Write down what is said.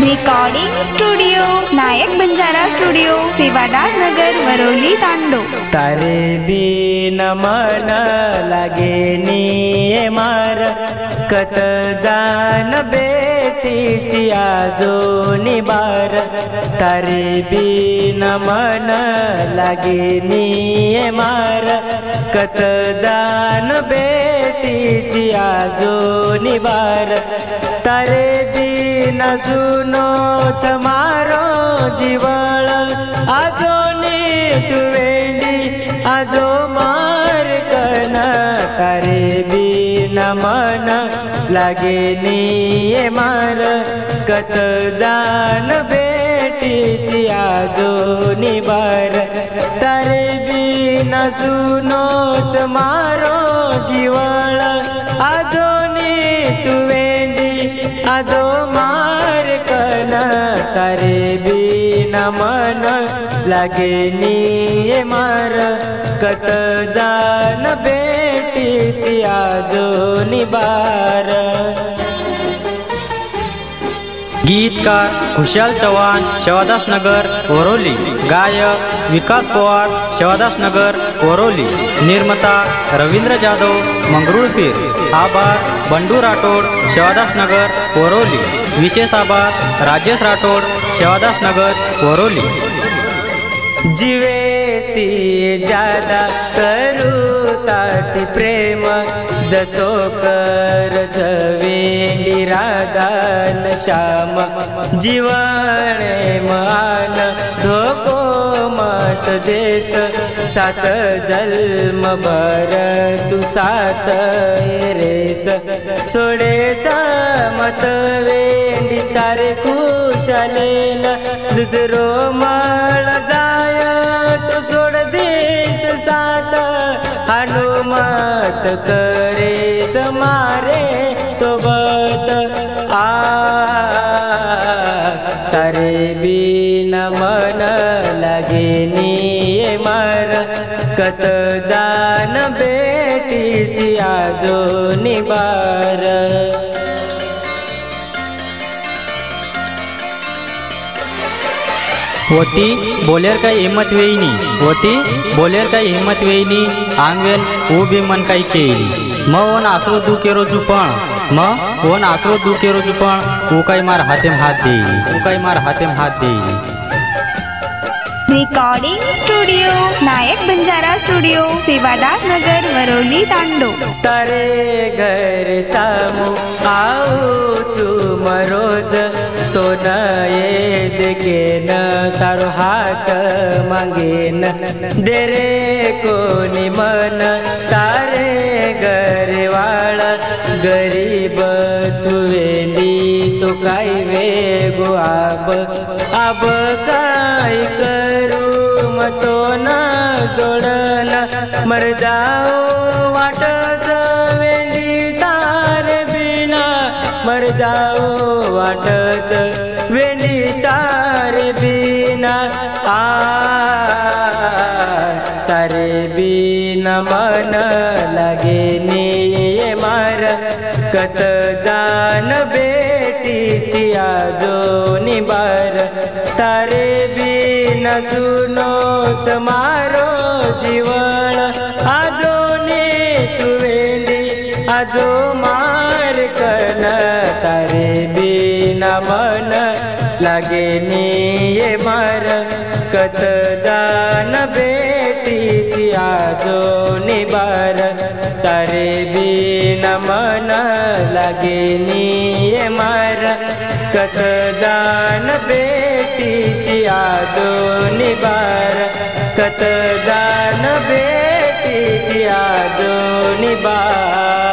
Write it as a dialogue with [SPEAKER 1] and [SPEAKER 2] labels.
[SPEAKER 1] Recording studio नायक Banjara studio Sevadas नगर Varolii तांडो।
[SPEAKER 2] तारे बिन मन लागे नी मार कत जान बेटीची आजोनी बार। तारे बिन मन लागे नी मार कत जान बेटीची आजोनी बार। तारे बिन सुनोच मारो जीवळ आजोनी तू वेंडी आजो मार कन। तारे बिन मन लागे नी मार कत जान बेटीची आजोनी बार। तारे बिन सुनोच मारो जीवळ आजोनी तू वेंडी आजो मार कन। तारे बिन मन लागे नी मार कत जान बेटीची आजोनी बार।
[SPEAKER 3] गीतकार खुशाल चव्हाण सेवादास नगर वरोली। गायक विकास पवार सेवादास नगर वरोली। निर्माता रवींद्र जाधव मंगरुळपीर। आभार बंडू राठोड सेवादास नगर वरोली। विशेष आभार राजेश राठोड सेवादास नगर वरोली।
[SPEAKER 2] जीवेती ज्यादा करू ताती प्रेम जसो कर जवेंडी राधान श्याम। जीवने मान धोको मत देस सात जन्म भर तू सात रेस। सोडे मत वेंडी तारे खुशालेन दुसरो मळ जाय तो सोड देस सात। हनुमत करे समारे सोबत आ। तारे बिन मन लागे नी मार कत जान बेटीची आजोनी बार।
[SPEAKER 3] वती बोलेर काही हिम्मत वेईनी वती बोलेर काही हिम्मत वेईनी आंगवेन उभी मन काही केली। म वन आसरो दू केरो जुपण म वन आसरो दू केरो जुपण उकाई मार हातेम हात देई उकाई मार हातेम हात देई।
[SPEAKER 1] रिकॉर्डिंग स्टूडियो नायक बंजारा स्टूडियो सेवादास नगर वरोली तांडो।
[SPEAKER 2] तारे घर सामू आओ चुम रोज तो न ये देखे न तारो हाथ मांगे न। दे रे कोणी मन तारे घर वाळा गरीब चुवेंडी तो काय वेगो आब आब काय करू मतो न सोडन। मर जाओ वाटच वेंडी तारे बिना मर जाओ वाटच वेंडी तारे बिना आ। तारे बिन मन लागे नी मार कत जान बेटीची आजोनी बार। तारे बिन सुनोच मारो जीवळ आजोनी तू वेंडी आजो मार कन। तारे बिन मन लागे नी मार कत जान बेटीची आजोनी बार। तारे बिन मन लागे नी मार कत जान बेटीची आजोनी बार। कत जान बेटीची आजोनी बार।